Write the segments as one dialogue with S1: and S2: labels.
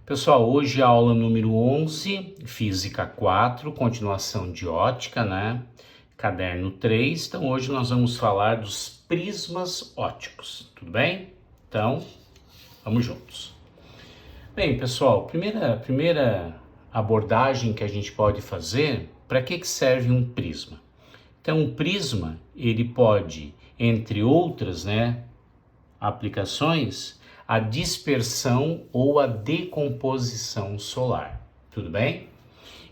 S1: Pessoal, hoje a aula número 11, Física 4, continuação de ótica, né? Caderno 3. Então, hoje nós vamos falar dos prismas óticos, tudo bem? Então, vamos juntos. Bem, pessoal, primeira abordagem que a gente pode fazer, para que serve um prisma? Então, um prisma, ele pode, entre outras, né, aplicações, a dispersão ou a decomposição solar, tudo bem?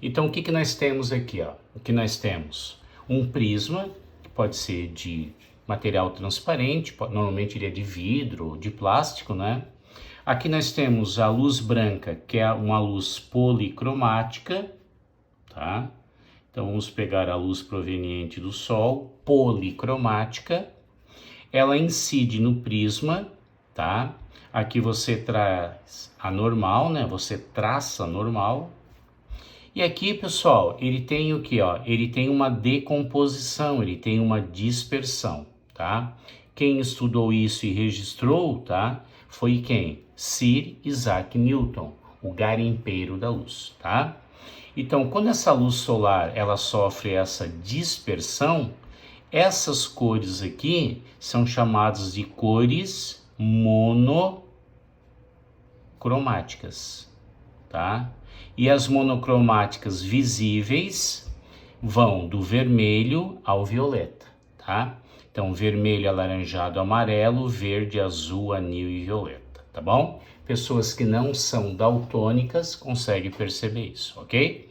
S1: Então, o que nós temos aqui, ó? O que nós temos? Um prisma, que pode ser de material transparente, normalmente ele é de vidro ou de plástico, né? Aqui nós temos a luz branca, que é uma luz policromática, tá? Então, vamos pegar a luz proveniente do Sol, policromática. Ela incide no prisma, tá? Aqui você traz a normal, né? Você traça a normal. E aqui, pessoal, ele tem o que, ó? Ele tem uma decomposição, ele tem uma dispersão, tá? Quem estudou isso e registrou, tá? Foi quem? Sir Isaac Newton, o garimpeiro da luz, tá? Então, quando essa luz solar, ela sofre essa dispersão, essas cores aqui são chamadas de cores monocromáticas, tá? E as monocromáticas visíveis vão do vermelho ao violeta, tá? Então, vermelho, alaranjado, amarelo, verde, azul, anil e violeta, tá bom? Pessoas que não são daltônicas conseguem perceber isso, ok?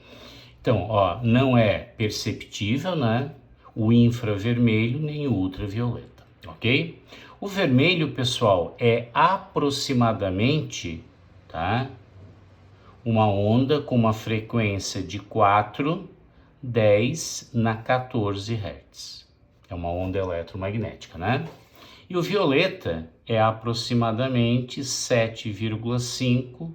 S1: Então, ó, não é perceptível, né? O infravermelho nem o ultravioleta, ok? O vermelho, pessoal, é aproximadamente, tá? Uma onda com uma frequência de 4, 10 na 14 Hz. É uma onda eletromagnética, né? E o violeta é aproximadamente 7,5,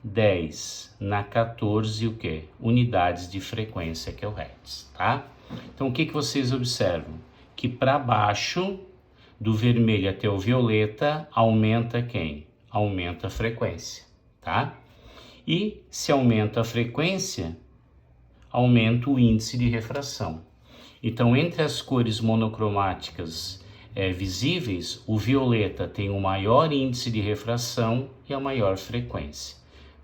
S1: 10 na 14, o quê? Unidades de frequência, que é o Hertz, tá? Então, o que vocês observam? Que para baixo, do vermelho até o violeta, aumenta quem? Aumenta a frequência, tá? E se aumenta a frequência, aumenta o índice de refração. Então, entre as cores monocromáticas visíveis, o violeta tem o maior índice de refração e a maior frequência.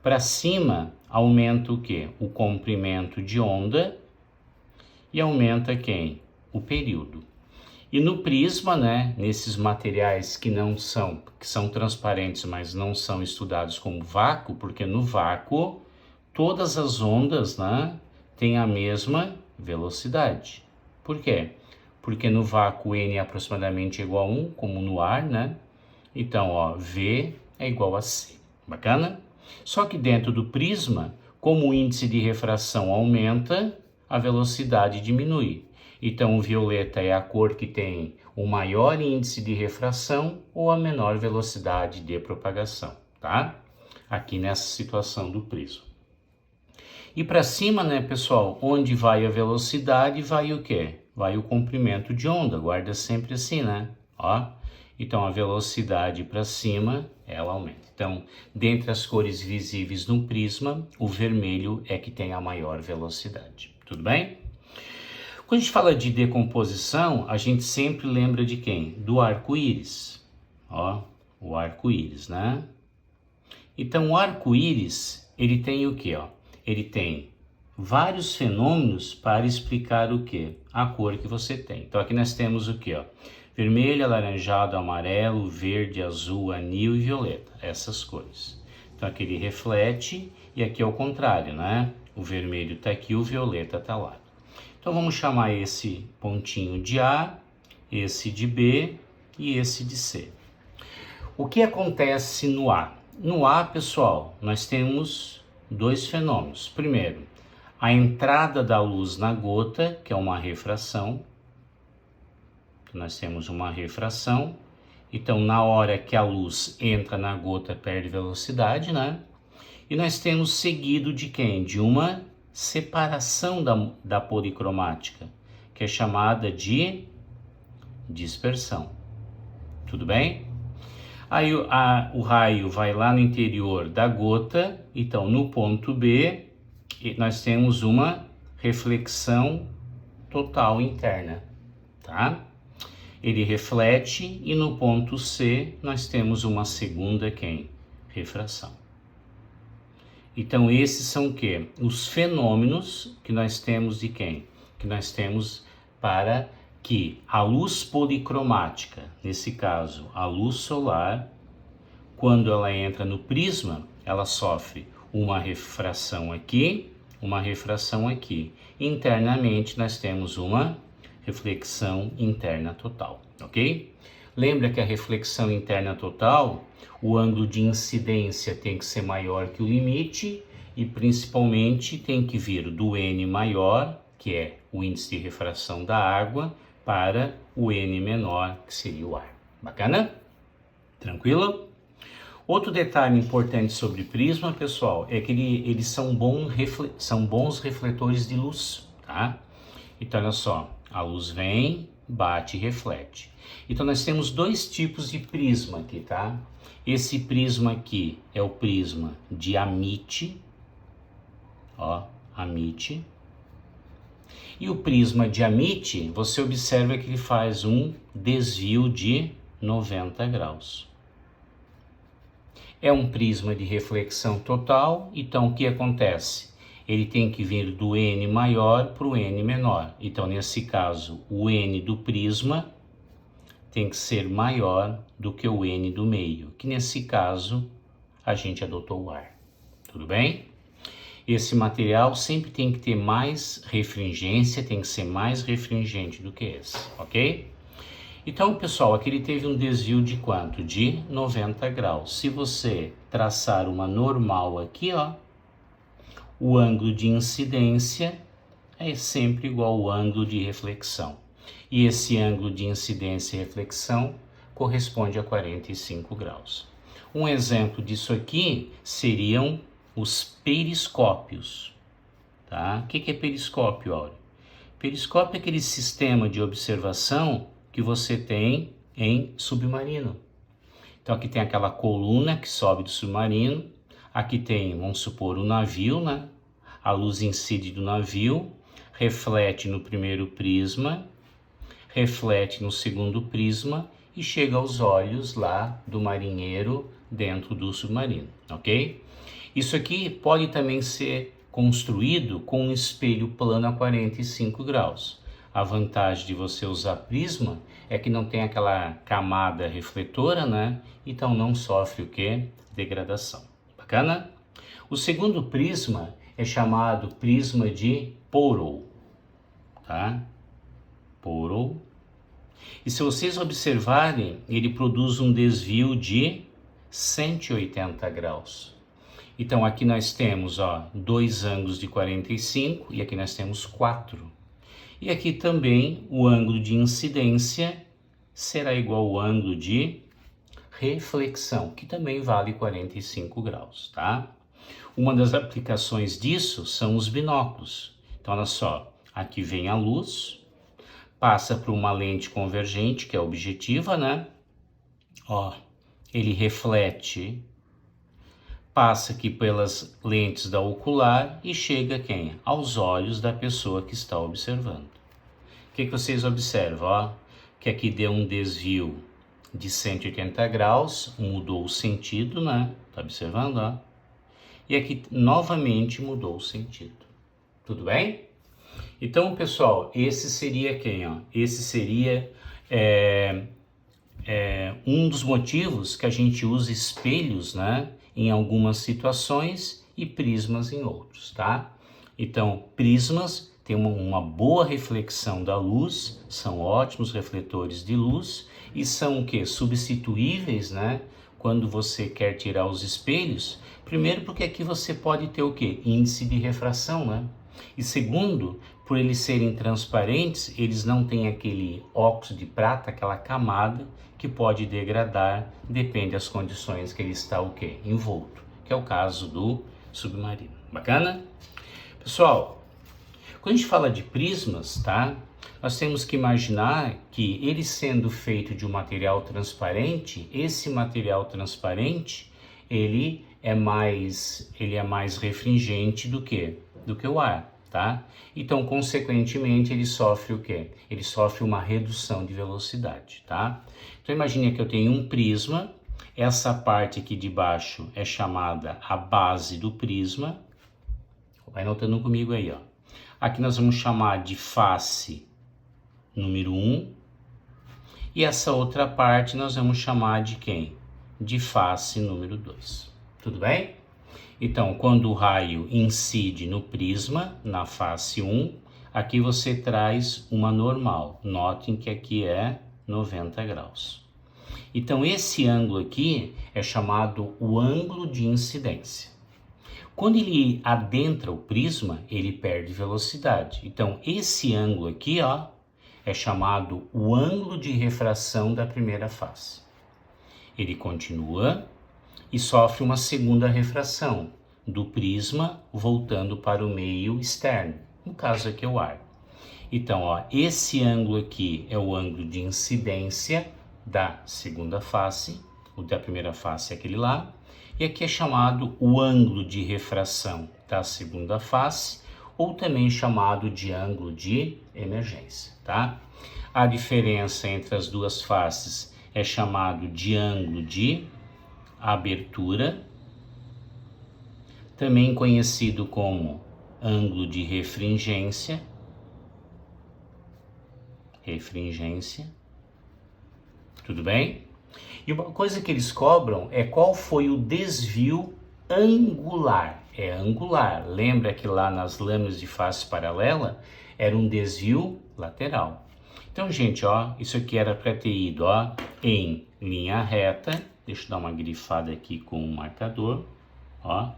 S1: Para cima, aumenta o quê? O comprimento de onda e aumenta quem? O período. E no prisma, né, nesses materiais que são transparentes, mas não são estudados como vácuo, porque no vácuo todas as ondas, né, têm a mesma velocidade. Por quê? Porque no vácuo N é aproximadamente igual a 1, como no ar, né? Então, ó, V é igual a C. Bacana? Só que dentro do prisma, como o índice de refração aumenta, a velocidade diminui. Então, o violeta é a cor que tem o maior índice de refração ou a menor velocidade de propagação, tá? Aqui nessa situação do prisma. E para cima, né, pessoal, onde vai a velocidade, vai o quê? Vai o comprimento de onda, guarda sempre assim, né? Ó. Então, a velocidade para cima, ela aumenta. Então, dentre as cores visíveis no prisma, o vermelho é que tem a maior velocidade. Tudo bem? Quando a gente fala de decomposição, a gente sempre lembra de quem? Do arco-íris. Ó, o arco-íris, né? Então, o arco-íris, ele tem o quê? Ó? Ele tem vários fenômenos para explicar o quê? A cor que você tem. Então, aqui nós temos o quê? Ó? Vermelho, alaranjado, amarelo, verde, azul, anil e violeta. Essas cores. Então, aqui ele reflete e aqui é o contrário, né? O vermelho está aqui, o violeta está lá. Então, vamos chamar esse pontinho de A, esse de B e esse de C. O que acontece no A? No A, pessoal, nós temos dois fenômenos. Primeiro, a entrada da luz na gota, que é uma refração. Nós temos uma refração. Então, na hora que a luz entra na gota, perde velocidade, né? E nós temos seguido de quem? De uma separação da policromática, que é chamada de dispersão. Tudo bem? Aí o raio vai lá no interior da gota, então no ponto B nós temos uma reflexão total interna, tá? Ele reflete e no ponto C nós temos uma segunda refração. Então esses são o quê? Os fenômenos que nós temos de Que nós temos para que a luz policromática, nesse caso a luz solar, quando ela entra no prisma, ela sofre uma refração aqui, uma refração aqui. Internamente nós temos uma reflexão interna total, ok? Lembra que a reflexão interna total, o ângulo de incidência tem que ser maior que o limite e principalmente tem que vir do N maior, que é o índice de refração da água, para o N menor, que seria o ar. Bacana? Tranquilo? Outro detalhe importante sobre prisma, pessoal, é que eles são bons refletores de luz, tá? Então, olha só, a luz vem, bate e reflete. Então, nós temos dois tipos de prisma aqui, tá? Esse prisma aqui é o prisma de Amite, ó, Amite. E o prisma de Amite, você observa que ele faz um desvio de 90 graus. É um prisma de reflexão total, então o que acontece? Ele tem que vir do N maior para o N menor. Então, nesse caso, o N do prisma tem que ser maior do que o N do meio, que nesse caso a gente adotou o ar. Tudo bem? Esse material sempre tem que ter mais refringência, tem que ser mais refringente do que esse, ok? Então, pessoal, aqui ele teve um desvio de quanto? De 90 graus. Se você traçar uma normal aqui, ó, o ângulo de incidência é sempre igual ao ângulo de reflexão. E esse ângulo de incidência e reflexão corresponde a 45 graus. Um exemplo disso aqui seriam os periscópios, tá? O que é periscópio, Áureo? Periscópio é aquele sistema de observação que você tem em submarino. Então aqui tem aquela coluna que sobe do submarino, aqui tem, vamos supor, o navio, né? A luz incide do navio, reflete no primeiro prisma, reflete no segundo prisma e chega aos olhos lá do marinheiro dentro do submarino, ok? Isso aqui pode também ser construído com um espelho plano a 45 graus. A vantagem de você usar prisma é que não tem aquela camada refletora, né? Então não sofre o quê? Degradação. Bacana? O segundo prisma é chamado prisma de Porroll, tá? Porroll. E se vocês observarem, ele produz um desvio de 180 graus. Então aqui nós temos, ó, dois ângulos de 45 e aqui nós temos 4. E aqui também o ângulo de incidência será igual ao ângulo de reflexão, que também vale 45 graus, tá? Uma das aplicações disso são os binóculos. Então olha só, aqui vem a luz, passa por uma lente convergente, que é objetiva, né? Ó, ele reflete, passa aqui pelas lentes da ocular e chega quem? Aos olhos da pessoa que está observando. O que vocês observam? Ó, que aqui deu um desvio de 180 graus, mudou o sentido, né? Tá observando, ó? E aqui novamente mudou o sentido. Tudo bem? Então, pessoal, esse seria quem, ó? Esse seria um dos motivos que a gente usa espelhos, né? Em algumas situações e prismas em outros, tá? Então, prismas têm uma boa reflexão da luz, são ótimos refletores de luz e são o quê? Substituíveis, né? Quando você quer tirar os espelhos, primeiro porque aqui você pode ter o quê? Índice de refração, né? E segundo, por eles serem transparentes, eles não têm aquele óxido de prata, aquela camada que pode degradar, depende das condições que ele está o quê? Envolto, que é o caso do submarino. Bacana? Pessoal, quando a gente fala de prismas, tá? nós temos que imaginar que ele sendo feito de um material transparente, esse material transparente, ele é mais refringente do que o ar, tá? Então, consequentemente, ele sofre o quê? Ele sofre uma redução de velocidade, tá? Então, imagine que eu tenho um prisma, essa parte aqui de baixo é chamada a base do prisma. Vai notando comigo aí, ó. Aqui nós vamos chamar de face número 1. E essa outra parte nós vamos chamar de quem? De face número 2. Tudo bem? Então, quando o raio incide no prisma, na face 1, aqui você traz uma normal. Notem que aqui é 90 graus. Então, esse ângulo aqui é chamado o ângulo de incidência. Quando ele adentra o prisma, ele perde velocidade. Então, esse ângulo aqui, ó, é chamado o ângulo de refração da primeira face. Ele continua e sofre uma segunda refração do prisma voltando para o meio externo, no caso aqui é o ar. Então, ó, esse ângulo aqui é o ângulo de incidência da segunda face, o da primeira face é aquele lá, e aqui é chamado o ângulo de refração da segunda face, ou também chamado de ângulo de emergência, tá? A diferença entre as duas faces é chamado de ângulo de abertura, também conhecido como ângulo de refringência. Tudo bem? E uma coisa que eles cobram é qual foi o desvio angular. É angular. Lembra que lá nas lâminas de face paralela era um desvio lateral. Então, gente, ó, isso aqui era para ter ido, ó, em linha reta. Deixa eu dar uma grifada aqui com o marcador, ó.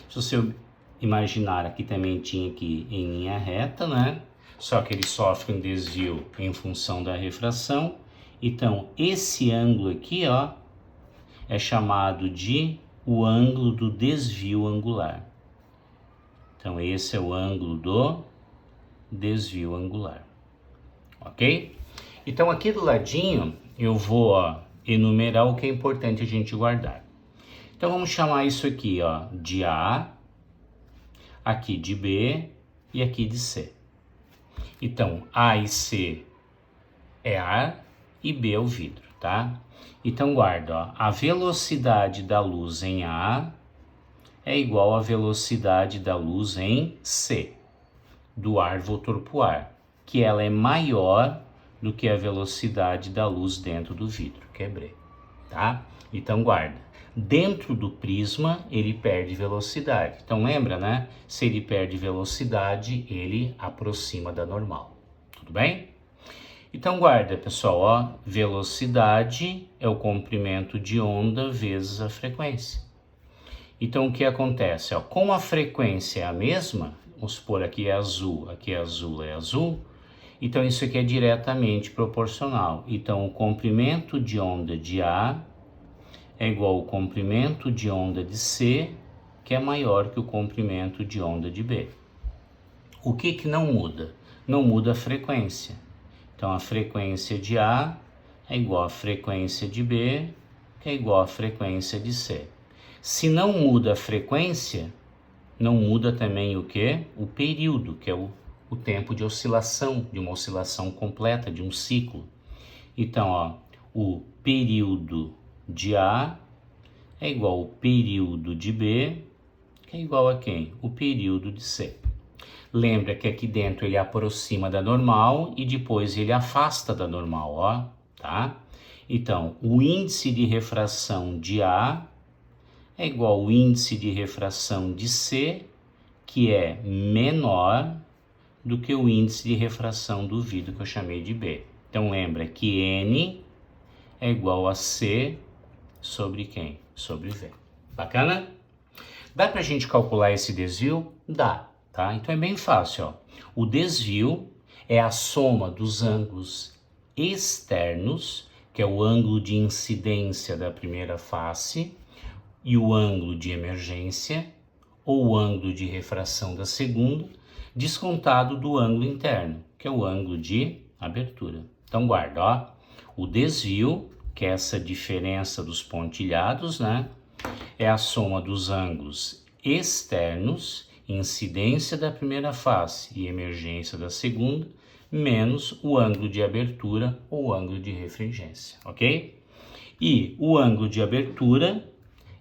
S1: Se você imaginar, aqui também tinha que ir em linha reta, né? Só que ele sofre um desvio em função da refração. Então, esse ângulo aqui, ó, é chamado de o ângulo do desvio angular. Então, esse é o ângulo do desvio angular. Ok? Então, aqui do ladinho, eu vou, ó, enumerar o que é importante a gente guardar. Então, vamos chamar isso aqui, ó, de A, aqui de B e aqui de C. Então, A e C é ar e B é o vidro, tá? Então, guarda, ó, a velocidade da luz em A é igual à velocidade da luz em C, do ar voltou para o ar, que ela é maior do que a velocidade da luz dentro do vidro. Quebrei, tá? Então, guarda. Dentro do prisma, ele perde velocidade. Então, lembra, né? Se ele perde velocidade, ele aproxima da normal. Tudo bem? Então, guarda, pessoal, ó. Velocidade é o comprimento de onda vezes a frequência. Então, o que acontece? Ó, como a frequência é a mesma, vamos supor aqui é azul, é azul, então isso aqui é diretamente proporcional. Então, o comprimento de onda de A é igual ao comprimento de onda de C, que é maior que o comprimento de onda de B. O que não muda? Não muda a frequência. Então, a frequência de A é igual à frequência de B, que é igual à frequência de C. Se não muda a frequência, não muda também o quê? O período, que é o tempo de oscilação, de uma oscilação completa, de um ciclo. Então, ó, o período de A é igual ao período de B, que é igual a quem? O período de C. Lembra que aqui dentro ele aproxima da normal e depois ele afasta da normal, ó, tá? Então, o índice de refração de A é igual ao índice de refração de C, que é menor do que o índice de refração do vidro que eu chamei de B. Então, lembra que N é igual a C sobre quem? Sobre V. Bacana? Dá pra gente calcular esse desvio? Dá, tá? Então é bem fácil, ó. O desvio é a soma dos ângulos externos, que é o ângulo de incidência da primeira face, e o ângulo de emergência, ou o ângulo de refração da segunda, descontado do ângulo interno. que é o ângulo de abertura. Então guarda, ó, o desvio, que é essa diferença dos pontilhados, né? É a soma dos ângulos externos, incidência da primeira face e emergência da segunda, menos o ângulo de abertura ou ângulo de refringência, ok? E o ângulo de abertura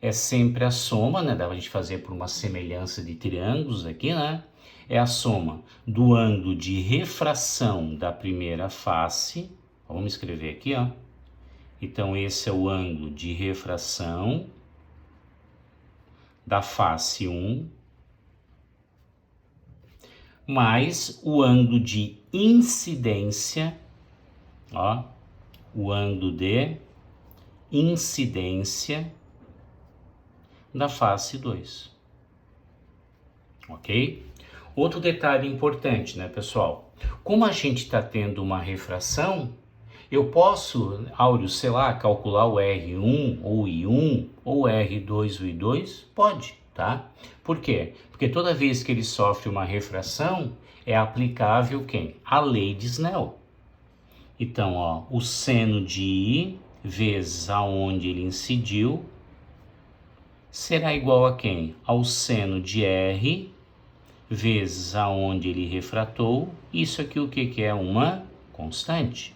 S1: é sempre a soma, né? Dá pra gente fazer por uma semelhança de triângulos aqui, né? É a soma do ângulo de refração da primeira face. Vamos escrever aqui, ó. Então, esse é o ângulo de refração da face 1, mais o ângulo de incidência, ó, o ângulo de incidência da face 2, ok? Outro detalhe importante, né, pessoal? Como a gente está tendo uma refração, eu posso, Áureo, sei lá, calcular o R1 ou o I1 ou o R2 ou o I2? Pode, tá? Por quê? Porque toda vez que ele sofre uma refração, é aplicável quem? A lei de Snell. Então, ó, o seno de I vezes aonde ele incidiu será igual a quem? Ao seno de R vezes aonde ele refratou. Isso aqui o que é? Uma constante.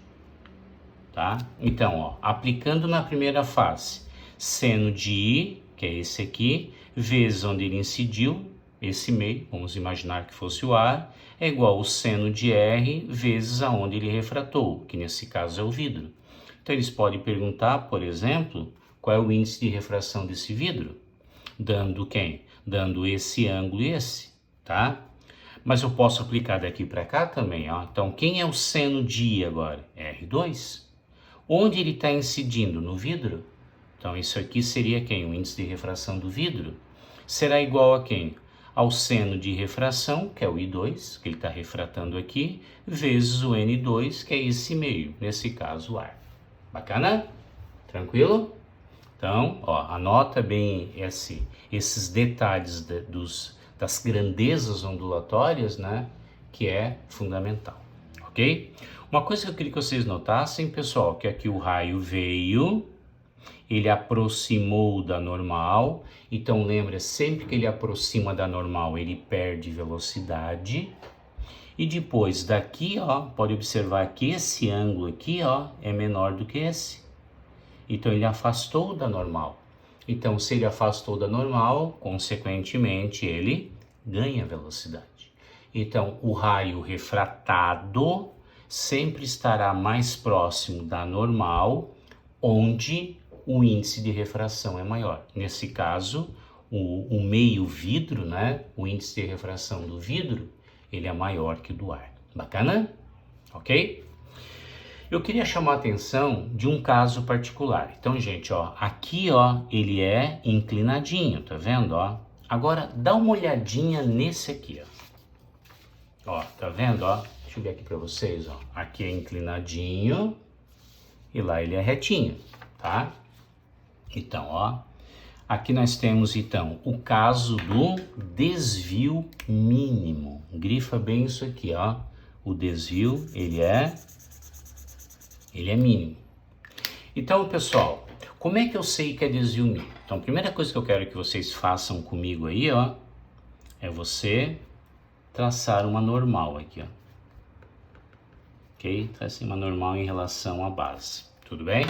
S1: Tá? Então, ó, aplicando na primeira face, seno de I, que é esse aqui, vezes onde ele incidiu, esse meio, vamos imaginar que fosse o ar, é igual ao seno de R vezes aonde ele refratou, que nesse caso é o vidro. Então, eles podem perguntar, por exemplo, qual é o índice de refração desse vidro? Dando quem? Dando esse ângulo e esse, tá? Mas eu posso aplicar daqui para cá também, ó. Então, quem é o seno de I agora? R2. Onde ele está incidindo? No vidro? Então, isso aqui seria quem? O índice de refração do vidro. Será igual a quem? Ao seno de refração, que é o I2, que ele está refratando aqui, vezes o N2, que é esse meio, nesse caso, o ar. Bacana? Tranquilo? Então, ó, anota bem esses detalhes das grandezas ondulatórias, né? Que é fundamental, ok? Uma coisa que eu queria que vocês notassem, pessoal, que aqui o raio veio, ele aproximou da normal, então lembra, sempre que ele aproxima da normal, ele perde velocidade, e depois daqui, ó, pode observar que esse ângulo aqui, ó, é menor do que esse, então ele afastou da normal. Então, se ele afastou da normal, consequentemente, ele ganha velocidade. Então, o raio refratado sempre estará mais próximo da normal, onde o índice de refração é maior. Nesse caso, o meio vidro, né? O índice de refração do vidro, ele é maior que o do ar. Bacana? Ok? Eu queria chamar a atenção de um caso particular. Então, gente, ó, aqui, ó, ele é inclinadinho, tá vendo, ó? Agora, dá uma olhadinha nesse aqui, ó. Ó, tá vendo, ó? Deixa eu ver aqui para vocês, ó. Aqui é inclinadinho e lá ele é retinho, tá? Então, ó, aqui nós temos, então, o caso do desvio mínimo. Grifa bem isso aqui, ó. O desvio, ele é mínimo. Então, pessoal, como é que eu sei que é desvio mínimo? Então, a primeira coisa que eu quero que vocês façam comigo aí, ó, é você traçar uma normal aqui, ó. Ok? Trace uma normal em relação à base. Tudo bem?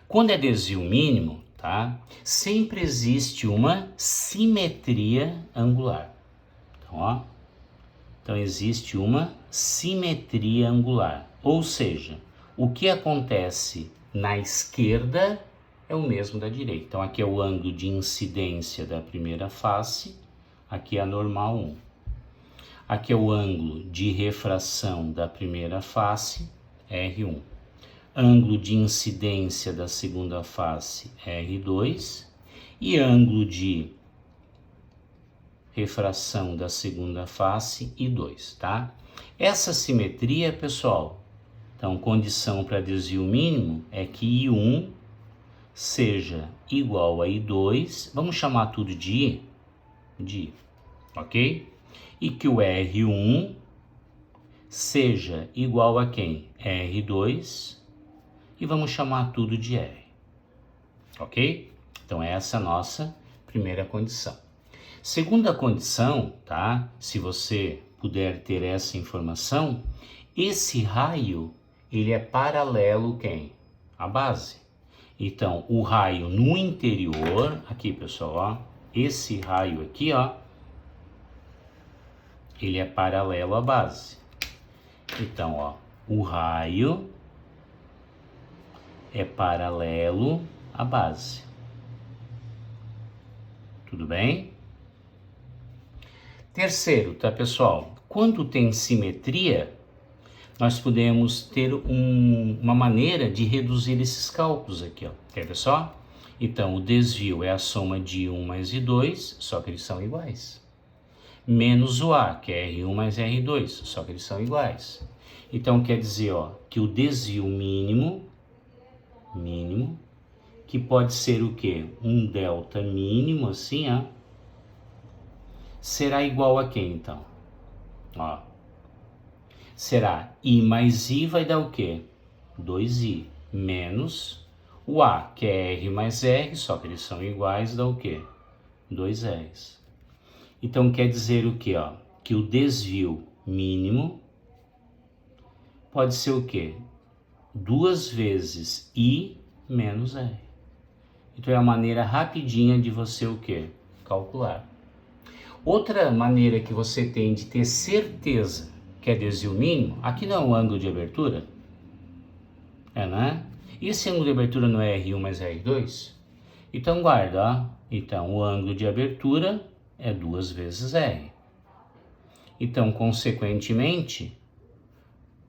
S1: Quando é desvio mínimo, tá? Sempre existe uma simetria angular. Então, ó. Então, existe uma simetria angular. Ou seja, o que acontece na esquerda é o mesmo da direita. Então, aqui é o ângulo de incidência da primeira face, aqui é a normal 1. Aqui é o ângulo de refração da primeira face, R1. Ângulo de incidência da segunda face, R2. E ângulo de refração da segunda face, I2, tá? Essa simetria, pessoal, então, condição para desvio mínimo é que I1 seja igual a I2, vamos chamar tudo de I, ok? E que o R1 seja igual a quem? R2, e vamos chamar tudo de R, ok? Então essa é a nossa primeira condição. Segunda condição, tá? Se você puder ter essa informação, esse raio, ele é paralelo quem? A base. Então, o raio no interior, aqui pessoal, ó, esse raio aqui, ó, ele é paralelo à base. Então, ó, o raio é paralelo à base. Tudo bem? Terceiro, tá pessoal? Quando tem simetria, nós podemos ter uma maneira de reduzir esses cálculos aqui, ó. Quer ver só? Então, o desvio é a soma de 1 mais I2, só que eles são iguais. Menos o A, que é R1 mais R2, só que eles são iguais. Então, quer dizer, ó, que o desvio mínimo, que pode ser o quê? Um delta mínimo, assim, ó, será igual a quem, então? Ó, será I mais I vai dar o quê? 2I, menos o A, que é R mais R, só que eles são iguais, dá o quê? 2Rs. Então, quer dizer o quê, ó? Que o desvio mínimo pode ser o quê? 2 vezes I menos R. Então, é a maneira rapidinha de você o quê? Calcular. Outra maneira que você tem de ter certeza que é desvio mínimo, aqui não é um ângulo de abertura? É, né? E esse ângulo de abertura não é R1 mais R2? Então, guarda, ó. Então, o ângulo de abertura é 2 vezes R. Então, consequentemente,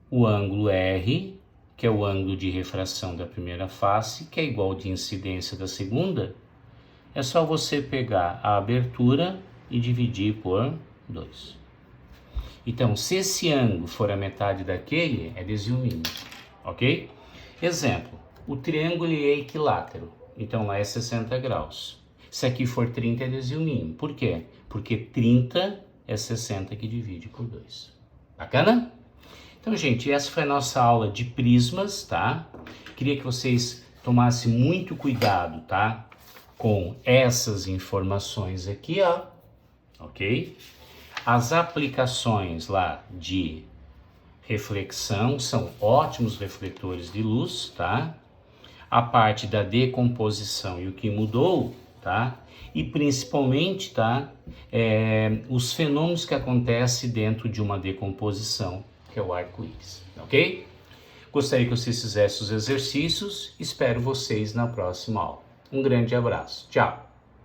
S1: o ângulo R, que é o ângulo de refração da primeira face, que é igual ao de incidência da segunda, é só você pegar a abertura e dividir por 2. Então, se esse ângulo for a metade daquele, é desvio mínimo, ok? Exemplo, o triângulo é equilátero, então lá é 60 graus. Se aqui for 30, é desvio mínimo. Por quê? Porque 30 é 60 que divide por 2. Bacana? Então, gente, essa foi a nossa aula de prismas, tá? Queria que vocês tomassem muito cuidado, tá? Com essas informações aqui, ó. Ok? As aplicações lá de reflexão são ótimos refletores de luz, tá? A parte da decomposição e o que mudou, tá? E principalmente, tá? Os fenômenos que acontecem dentro de uma decomposição, que é o arco-íris, ok? Gostaria que vocês fizessem os exercícios, espero vocês na próxima aula. Um grande abraço, tchau!